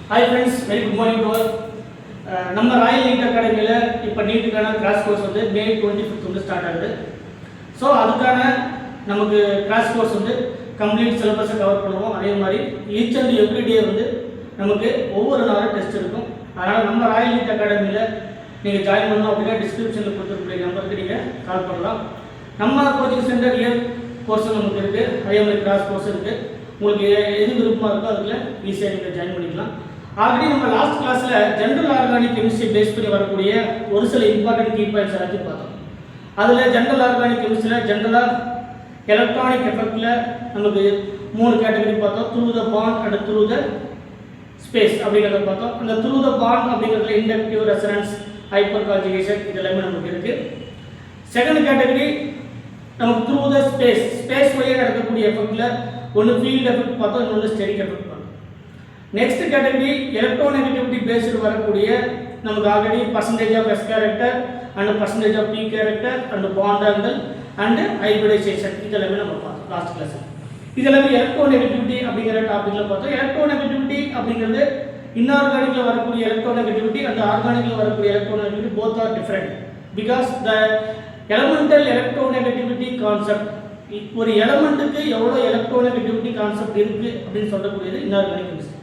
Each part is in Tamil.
Hi friends, very good morning to all. நம்ம ராயல் நீட் அகாடமியில் இப்போ நீட்டுக்கான கிராஷ் கோர்ஸ் வந்து மே 25th வந்து ஸ்டார்ட் ஆகுது. ஸோ அதுக்கான நமக்கு கிராஷ் கோர்ஸ் வந்து கம்ப்ளீட் சிலபஸை கவர் பண்ணுவோம். அதே மாதிரி ஈச் அண்ட் எவ்ரி டே வந்து நமக்கு ஒவ்வொரு நாளும் டெஸ்ட் இருக்கும். அதனால் நம்ம ராயல் நீட் அகாடமியில் நீங்கள் ஜாயின் பண்ணணும் அப்படின்னா டிஸ்கிரிப்ஷனில் கொடுத்துருக்கூடிய நம்பருக்கு நீங்கள் கால் பண்ணலாம். நம்ம கோச்சிங் சென்டர் இயர் கோர்ஸும் நமக்கு இருக்குது, அதே மாதிரி கிராஷ் கோர்ஸ் இருக்குது. உங்களுக்கு எது விருப்பமாக இருக்கோ அதுக்குள்ள ஈஸியாக நீங்கள் ஜாயின் பண்ணிக்கலாம். ஆல்ரெடி நம்ம லாஸ்ட் கிளாஸில் ஜென்ரல் ஆர்கானிக் கெமிஸ்ட்ரி பேஸ் பண்ணி வரக்கூடிய ஒரு சில இம்பார்ட்டன்ட் கீ பாயிண்ட்ஸ் எல்லாத்தையும் பார்த்தோம். அதில் ஜென்ரல் ஆர்கானிக் கெமிஸ்ட்ரியில் ஜென்ரலாக எலக்ட்ரானிக் எஃபெக்டில் நமக்கு 3 கேட்டகரி பார்த்தோம். Through the bond and through the space அப்படிங்கிறத பார்த்தோம். அந்த த்ரூ த பாண்ட் அப்படிங்கிறதுல இண்டக்டிவ் ரெசனன்ஸ், ஹைப்பர் கான்ஜுகேஷன் இதெல்லாமே நமக்கு இருக்குது. செகண்ட் கேட்டகரி நமக்கு த்ரூ த ஸ்பேஸ் வழியாக நடக்கக்கூடிய எஃபெக்டில் ஒன்று ஃபீல்ட் எஃபெக்ட் பார்த்தோம், இன்னொன்று ஸ்டெரிக் எஃபெக்ட் பார்த்தோம். நெக்ஸ்ட் கேட்டகரி எலக்ட்ரோநெகட்டிவிட்டி பேஸ்டு வரக்கூடிய நமக்கு already percentage of S character and percentage of p character and bond angle and hybridization இதெல்லாமே நம்ம பார்த்தோம் லாஸ்ட் கிளாஸ். இதெல்லாமே எலக்ட்ரோநெகட்டிவிட்டி அப்படிங்கிற டாப்பிக்கில் பார்த்தோம். எலக்ட்ரோநெகட்டிவிட்டி அப்படிங்கிறது இன்ஆர்கானிக்கில் வரக்கூடிய எலக்ட்ரோநெகட்டிவிட்டி அண்ட் ஆர்கானிக்கில் வரக்கூடிய electronegativity both are different because the elemental electronegativity concept, ஒரு எலமெண்ட்டுக்கு எவ்வளோ எலக்ட்ரோநெகட்டிவிட்டி கான்செப்ட் இருக்குது அப்படின்னு சொல்லக்கூடியது இன்ஆர்கானிக் கெமிஸ்ட்ரி.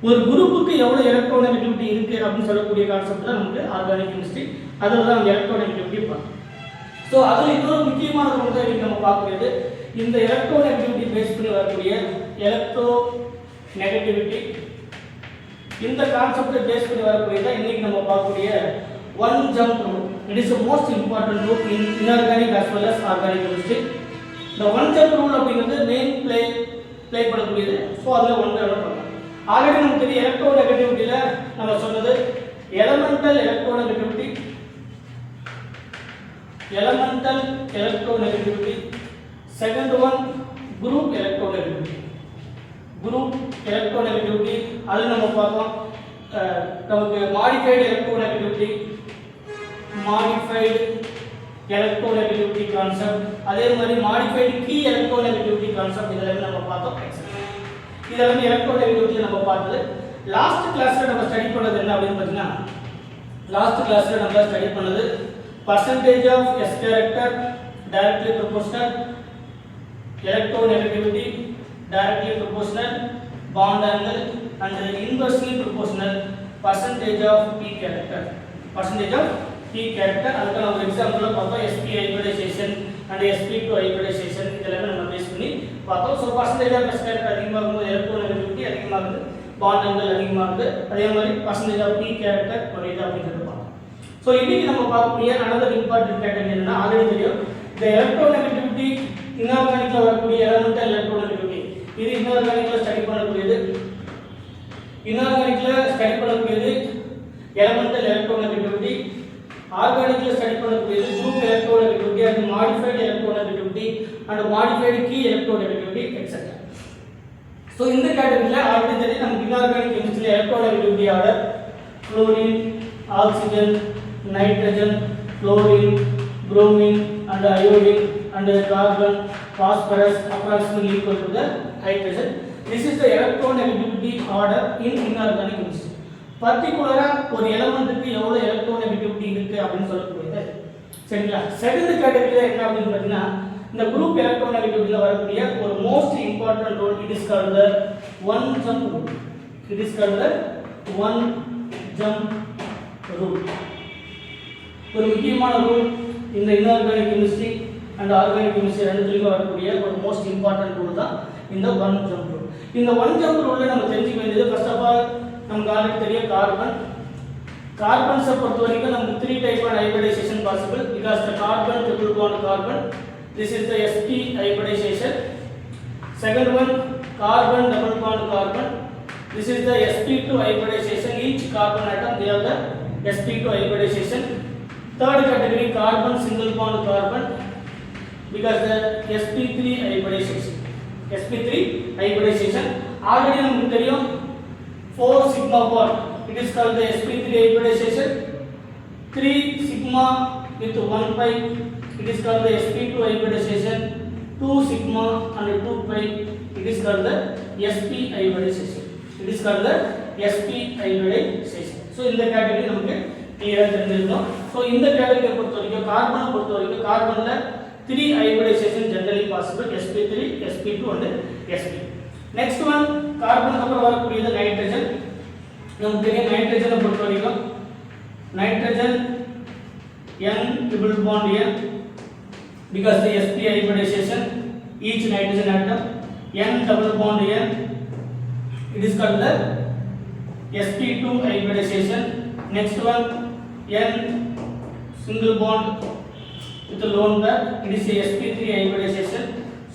ஒரு குரூப்புக்கு எவ்வளோ எலக்ட்ரோநெகட்டிவிட்டி இருக்குது அப்படின்னு சொல்லக்கூடிய கான்செப்ட் தான் நமக்கு ஆர்கானிக் கெமிஸ்ட்ரி. அதில் தான் நம்ம எலக்ட்ரோநெகட்டிவிட்டி பார்க்கணும். ஸோ அதில் இன்னொரு முக்கியமான ஒன்று இன்றைக்கி நம்ம பார்க்கக்கூடியது இந்த எலக்ட்ரோநெகட்டிவிட்டி பேஸ் பண்ணி வரக்கூடிய எலக்ட்ரோநெகட்டிவிட்டி. இந்த கான்செப்டை பேஸ் பண்ணி வரக்கூடியதான் இன்றைக்கி நம்ம பார்க்கக்கூடிய one jump rule. It is the most important rule in inorganic as well as organic chemistry. இந்த ஒன் ஜம்ப் ரூல் அப்படிங்கிறது மெயின் ப்ளே பண்ணக்கூடியது. ஸோ அதில் ஒன் பண்ணலாம். ஆல்ரெடி நமக்கு தெரியும் எலக்ட்ரோநெகட்டிவிட்டியில் நம்ம சொன்னது elemental electronegativity, second one group electronegativity. அது நம்ம பார்த்தோம். நமக்கு மாடிஃபைடு எலக்ட்ரோநெகட்டிவிட்டி கான்செப்ட், அதே மாதிரி மாடிஃபைடு கீ எலக்ட்ரோநெகட்டிவிட்டி கான்செப்ட் இதெல்லாம் நம்ம பார்த்தோம். இதெல்லாம் எலக்ட்ரோநெகட்டிவிட்டியில் நம்ம பார்த்தது. லாஸ்ட் கிளாஸில் நம்ம ஸ்டடி பண்ணது என்ன அப்படின்னு பார்த்தீங்கன்னா, லாஸ்ட் கிளாஸில் நம்ம ஸ்டடி பண்ணது percentage of S character directly proportional, electronegativity directly proportional, bond angle and inversely proportional percentage of p character. அதுக்கான ஒரு எக்ஸாம்பிள் பார்த்தோம். sp hybridisation and sp2 hybridisation இதெல்லாம் நம்ம பேஸ் பண்ணி பார்த்தோம். So percentage of S character அதிகமாகும்போது எலக்ட்ரோநெகட்டிவிட்டி அதிகமாகுது, பாண்ட் ஆங்கிள் அதிகமாகுது, அதே மாதிரி பர்சன்டேஜ் ஆஃப் பி கேரக்டர் குறையுது அப்படிங்கிறது பார்த்தோம். ஸோ இன்னைக்கு நம்ம பார்க்கக்கூடிய அனதர் இம்பார்ட்டன்ட் கேட்டகரி என்னன்னா, ஆல்ரெடி தெரியும் இந்த எலக்ட்ரோநெகட்டிவிட்டி இன்ஆர்கானிக்ல வரக்கூடிய எலமெண்டல் எலக்ட்ரோநெகட்டிவிட்டி. இது இன்ஆர்கானிக்ல ஸ்டடி பண்ணக்கூடியது எலமெண்டல் எலக்ட்ரோநெகட்டிவிட்டி, ஆர்கானிக்ல ஸ்டடி பண்ணக்கூடியது group electronegativity and modified electronegativity and modified key electronegativity etcetera. So இந்த கேட்டகரியில் ஆல்ரெடி தெரியும் நமக்கு இன்ஆர்கானிக் கெமிஸ்ட்ரியில் electronegativity order chlorine, oxygen, nitrogen, chlorine, bromine and iodine and carbon, phosphorus approximately equal to the hydrogen. This is the electronegativity order in inorganic chemistry. பர்டிகுலரா ஒரு எலிமெண்ட்டுக்கு எவ்வளவு எலக்ட்ரோநெகட்டிவிட்டி இருக்கு அப்படின்னு சொல்லக்கூடியது. சரிங்களா? செகண்ட் கேட்டகரியில என்ன அப்படின்னு பார்த்தீங்கன்னா, இந்த குரூப் எலக்ட்ரோநெகட்டிவிட்டில வரக்கூடிய ஒரு most important rule, it is called the one jump rule. ஒரு முக்கியமான ரூல் இந்த inorganic chemistry and organic chemistry ரெண்டுத்துலயும் வரக்கூடிய ஒரு மோஸ்ட் இம்பார்ட்டன்ட் ரூல் தான் இந்த ஒன் ஜம்ப் ரூல். இந்த ஒன் ஜம்ப் ரூல்ல நம்ம தெரிஞ்சுக்க வேண்டியது ஃபர்ஸ்ட் ஆஃப் ஆல் நமக்கு ஆல்ரெடி தெரியும் கார்பன்ஸை பொறுத்த வரைக்கும் நமக்கு 3 type of hybridization possible because the carbon triple bond carbon, this is the sp hybridization. Second one carbon double bond carbon, this is the sp2 hybridization. Each carbon atom they have the sp2 hybridization. Third category carbon single bond carbon because the sp3 hybridization. Already நமக்கு தெரியும் 4 sigma bond, it is called the sp3 hybridization. 3 sigma with 1 pi, it is called the sp2 hybridization. 2 sigma and 2 pi, it is called the sp hybridization. It is called the sp hybridization. So இந்த கேட்டகரி நமக்கு கிளியரா தெரிஞ்சிருக்கும். So இந்த கேட்டகரியை பொறுத்தவரைக்கும் கார்பனை பொறுத்தவரைக்கும் கார்பன்ல 3 hybridization generally possible, sp3, sp2 and sp. Next one கார்பனுக்கு அப்புறம் வரக்கூடியது நைட்ரஜன். நமக்கு தெரியும் நைட்ரஜனை பொறுத்தவரைக்கும் nitrogen n triple bond n because the sp hybridization each nitrogen atom n double bond n, it is called the sp2 hybridization. Next one n single bond with the lone pair, it is a sp3 hybridization.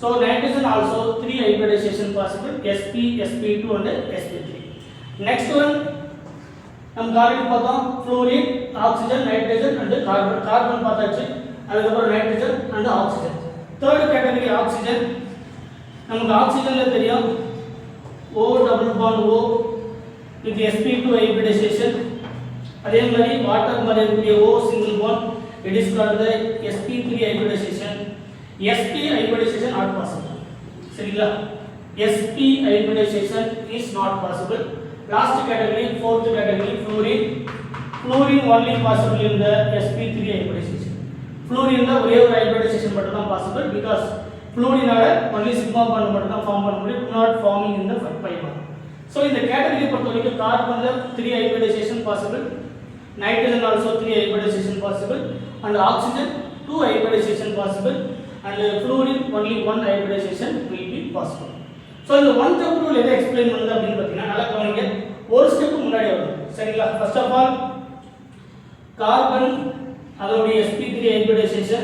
So nitrogen also 3 hybridization possible, sp, sp2 and sp3. Next one நம்ம ஆல்ரெடி பார்த்தோம் fluorine, oxygen, nitrogen and carbon. Carbon பார்த்தாச்சு, அதுக்கு அப்புறம் nitrogen and oxygen. Third category oxygen. நமக்கு ஆக்ஸிஜன்ல தெரியும் O double bond O with sp2 hybridization. அதே மாதிரி வாட்டர் மாதிரி இருக்கக்கூடிய O single bond, it is called the sp3 hybridization. sp hybridization not possible. சரிங்களா? sp hybridization is not possible. Last category, fourth category, fluorine. Fluorine only possible in the sp3 hybridization. Fluorine la ஒரே ஒரு hybridization மட்டும் தான் possible because fluorine ஆல only sigma bond மட்டும் தான் ஃபார்ம் பண்ண முடியும், not forming in the pi bond. So இந்த கேட்டகரி பொறுத்தவரைக்கும் கார்பன்ல 3 hybridization possible, nitrogen also 3 hybridization possible and oxygen 2 hybridization possible and fluorine only 1 hybridization will be possible. So இந்த one step rule எதை எக்ஸ்பிளைன் பண்ணுது அப்படினு பாத்தீங்கன்னா நல்லா கவனிங்க, ஒரு ஸ்டெப் முன்னாடி வரும். சரிங்களா? ஃபர்ஸ்ட் ஆஃப் ஆல் கார்பன் அதோட sp3 hybridization,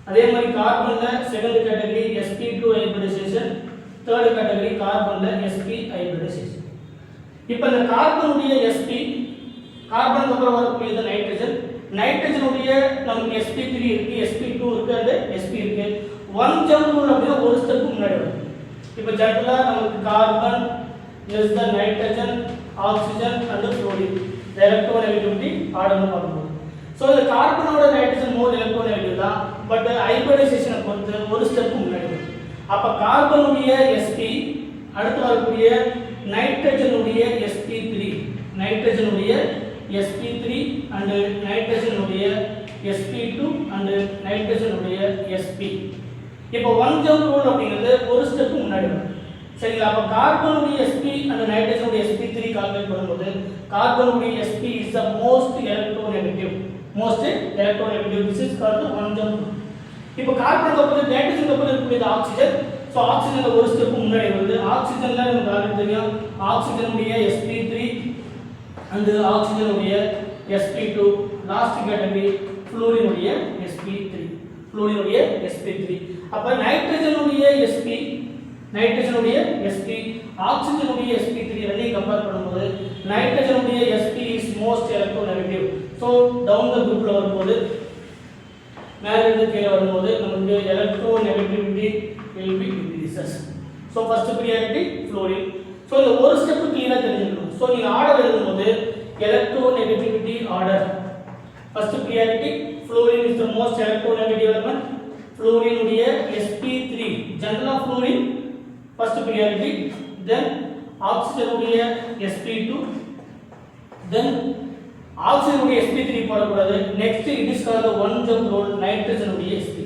அதே மாதிரி கார்பன்ல second category sp2 hybridization, third category கார்பன்ல sp hybridization. இப்போ இந்த கார்பனுடைய sp, கார்பனுக்கு அப்புறம் வரக்கூடியது நைட்ரஜன், நைட்ரஜனுடைய நமக்கு sp3 இருக்கு, sp2 இருக்கு and sp இருக்கு. ஒன் ஜம்ப் ரூல் அப்படினா ஒரு ஸ்டெப் முன்னாடி வரும். இப்போ ஜெனரலா நமக்கு carbon less than nitrogen, oxygen and fluorine, the electronegativity ஆர்டர்னு பார்க்கணும். So the கார்பனோட நைட்ரஜன் மோர் எலக்ட்ரோநெகட்டிவ் தான், பட் ஹைபிரிடைசேஷனை பொறுத்து ஒரு ஸ்டெப் முன்னாடி வரும். அப்ப கார்பனுடைய sp அடுத்து வரக்கூடிய நைட்ரஜனுடைய sp3, நைட்ரஜனுடைய sp3 and நைட்ரஜனுடைய sp2 and நைட்ரஜனுடைய sp. இப்போ ஒன் ஜம்ப் ரூல் அப்படிங்கிறது ஒரு ஸ்டெப் முன்னாடி வரும். சரிங்களா? அப்ப கார்பனுடைய sp and நைட்ரஜனுடைய sp3 கால்குலேட் பண்ணும்போது கார்பனுடைய sp is the most electronegative, this is called the one jump rule. இப்போ கார்பனுக்கு அப்புறம் நைட்ரஜனுக்கு அப்புறம் இருக்கக்கூடிய ஆக்ஸிஜன், சோ ஆக்ஸிஜன்ல ஒரு ஸ்டெப் முன்னாடி வருது. ஆக்ஸிஜன்ல நமக்கு ஆல்ரெடி தெரியும் ஆக்ஸிஜனுடைய sp3 and ஆக்ஸிஜனுடைய sp2. லாஸ்ட் கேட்டகரி ஃப்ளூரினுடைய sp3, ஃப்ளூரினுடைய sp3. அப்ப நைட்ரஜனுடைய sp, நைட்ரஜனுடைய sp, ஆக்ஸிஜனுடைய sp3 ரெண்டையும் கம்பேர் பண்ணும்போது நைட்ரஜனுடைய sp is most electronegative. So down the groupல வரும்போது மேல இருந்து கீழ வரும்போது நமக்கு electronegativity will be decreases. So first priority fluorine. So இந்த ஒரு ஸ்டெப் கிளியரா தெரிஞ்சுக்கணும். So நீங்க ஆர்டர் எழுதும்போது electronegativity order, first priority fluorine is the most electronegative element. Fluorine உடைய sp3, general fluorine first priority, then oxygen உடைய sp2, then oxygen உடைய sp3 போடக்கூடாது. next it is called the one jump rule, nitrogen உடைய sp,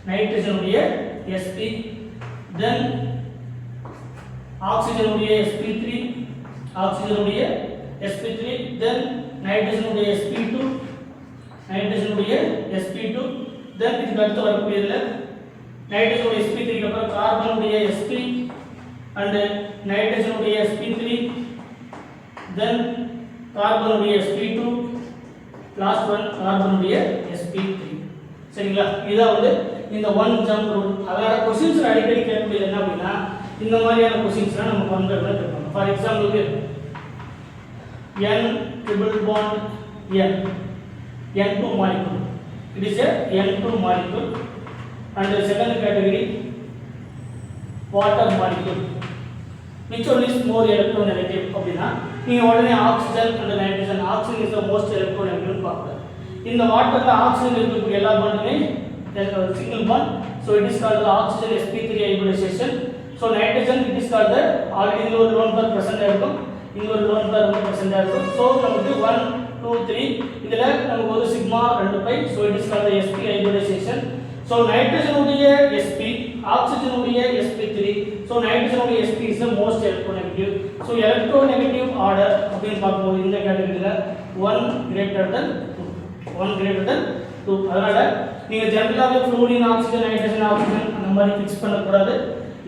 nitrogen உடைய sp, then oxygen உடைய sp3, oxygen உடைய sp3, then nitrogen உடைய sp2, nitrogen உடைய sp2, then இதுக்கு அடுத்து வரக்கூடியதுல nitrogen உடைய sp3 க்கு அப்புறம் கார்பன் உடைய sp and nitrogen உடைய sp3, then கார்பன் உடைய sp2, லாஸ்ட் ஒன் கார்பன் உடைய sp3. சரிங்களா? இதான் வந்து இந்த ஒன் ஜம்ப் ரூல். அதோட क्वेश्चंस அடிக்கடி கேட்கக்கூடியது என்ன அப்படினா இந்த மாதிரியான क्वेश्चंஸ்லாம் நம்ம கம்பேர்ல கேட்பாங்க. ஃபார் எக்ஸாம்பிளுக்கு n triple bond n, n2 molecule, it is a n2 molecule and the second category water molecule, which one is more electronegative அப்படினா நீங்க உடனே oxygen and nitrogen, oxygen is the most electronegative பார்ப்பீங்க. இந்த வாட்டர்ல ஆக்ஸிஜன் இருக்கக்கூடிய எல்லா பாண்டுமே single bond, so it is called the oxygen sp3 hybridization. So nitrogen it is called the already இதில் ஒரு லோன் பேர் ப்ரெசென்ட்டாக இருக்கும், இங்கே ஒரு லோன் பேர் வந்து ப்ரெசென்ட்டாக இருக்கும். ஸோ நமக்கு 1 2 3 இதில் நமக்கு ஒரு sigma 2 pi. So it is called sp hybridization. So நைட்ரஜனுடைய sp, ஆக்சிஜனுடைய sp3. ஸோ நைட்ரஜனுடைய sp is the most electronegative. So electronegative order அப்படின்னு பார்க்கும்போது இந்த கேட்டகரியில் 1 greater than 2. அதனால நீங்கள் ஜென்ரலாகவே ஃப்ளூரின், ஆக்சிஜன், நைட்ரஜன், ஆக்சிஜன் அந்த மாதிரி ஃபிக்ஸ் பண்ணக்கூடாது.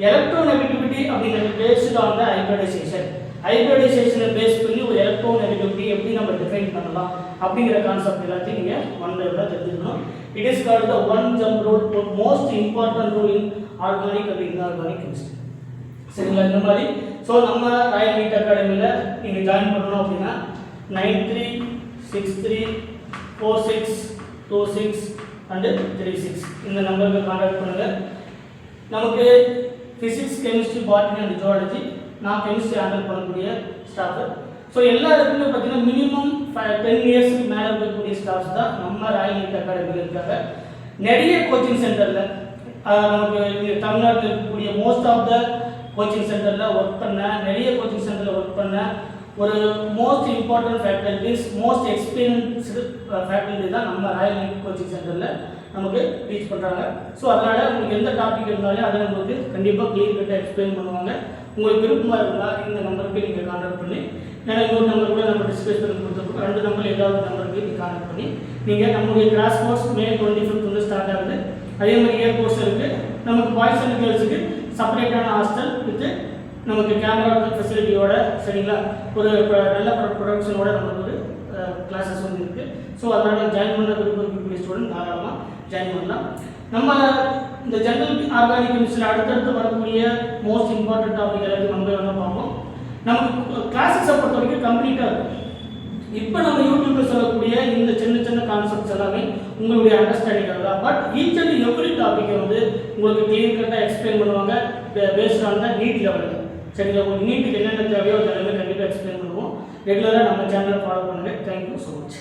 எலக்ட்ரோநெகட்டிவிட்டி அப்படிங்கிறது பேஸ்டு ஆன் த ஹைபிரிடைசேஷன். ஹைபிரிடைசேஷனை பேஸ் பண்ணி ஒரு எலக்ட்ரோநெகட்டிவிட்டி எப்படி நம்ம டிஃபைன் பண்ணலாம் அப்படிங்கிற கான்செப்ட் எல்லாத்தையும் நீங்கள் ஒன் பை ஒன்னாக தெரிஞ்சுக்கணும். It is called the one jump rule, most important rule in organic and inorganic chemistry. சரிங்களா? இந்த மாதிரி ஸோ நம்ம ராயல் நீட் அகாடமியில் நீங்கள் ஜாயின் பண்ணணும் அப்படின்னா 93634626 and 36 இந்த நம்பருக்கு கான்டாக்ட் பண்ணுங்கள். நமக்கு physics, chemistry, botany and zoology, நான் கெமிஸ்ட்ரி ஹேண்டில் பண்ணக்கூடிய ஸ்டாஃபு. ஸோ எல்லா இடத்துலையும் பார்த்தீங்கன்னா மினிமம் 10 இயர்ஸ்க்கு மேலே இருக்கக்கூடிய ஸ்டாஃப்ஸ் தான் நம்ம ராயல் நீட் அகாடமியில் இருக்காங்க. நிறைய கோச்சிங் சென்டரில் நமக்கு தமிழ்நாட்டில் இருக்கக்கூடிய மோஸ்ட் ஆஃப் த கோச்சிங் சென்டரில் ஒர்க் பண்ண, நிறைய கோச்சிங் சென்டரில் ஒர்க் பண்ண ஒரு most important faculties, most experienced faculty தான் நம்ம ராயல் நீட் கோச்சிங் சென்டரில் நமக்கு டீச் பண்ணுறாங்க. ஸோ அதனால் உங்களுக்கு எந்த டாபிக் இருந்தாலும் அதை உங்களுக்கு கண்டிப்பாக கிளியர் கட்டாக எக்ஸ்பிளைன் பண்ணுவாங்க. உங்களுக்கு விருப்பமாக இருந்தால் இந்த நம்பருக்கு நீங்கள் கான்டாக்ட் பண்ணி, ஏன்னா இன்னொரு நம்பர் கூட நம்ம டிஸ்கஸ் பண்ணி கொடுத்துருக்கோம். 2 நம்பர் ஏதாவது நம்பருக்கு நீங்கள் கான்டாக்ட் பண்ணி நீங்கள் நம்மளுடைய கிளாஸ் கோர்ஸ் மே 25 வந்து ஸ்டார்ட் ஆகுது. அதே மாதிரி இயர் கோர்ஸ் இருக்குது. நமக்கு பாய்ஸ் அண்ட் கேர்ள்ஸுக்கு செப்பரேட்டான ஹாஸ்டல் வித்து நமக்கு கேமரா ஃபெசிலிட்டியோட, சரிங்களா, ஒரு நல்ல ப்ரொடக்ஷனோட நமக்கு ஒரு கிளாஸஸ் வந்து இருக்குது. ஸோ அதனால் ஜாயின் பண்ண விருப்பக்கூடிய ஸ்டூடெண்ட் தாராளமாக ஜாயின் பண்ணலாம். நம்ம இந்த ஜெனரல் ஆர்கானிக் கெமிஸ்ட்ரியில் அடுத்தடுத்து வரக்கூடிய மோஸ்ட் இம்பார்ட்டன்ட் டாபிக் எல்லாத்தையும் நம்ம என்ன பார்ப்போம். நமக்கு கிளாஸஸை பொறுத்த வரைக்கும் கம்ப்ளீட்டாக இருக்கும். இப்போ நம்ம யூடியூப்பில் சொல்லக்கூடிய இந்த சின்ன சின்ன கான்செப்ட்ஸ் எல்லாமே உங்களுடைய அண்டர்ஸ்டாண்டிங் தான். பட் ஈச் அண்ட் எவ்ரி டாப்பிக்கை வந்து உங்களுக்கு கிளியர் கட்டாக எக்ஸ்பிளைன் பண்ணுவாங்க பேஸ்ட் ஆன் த நீட் லெவலில். சரிங்களா? உங்களுக்கு நீட்டுக்கு என்னென்ன தேவையோ அதெல்லாமே கண்டிப்பாக எக்ஸ்பிளைன் பண்ணுவோம். ரெகுலராக நம்ம சேனலை ஃபாலோ பண்ணுங்கள். Thank you so much.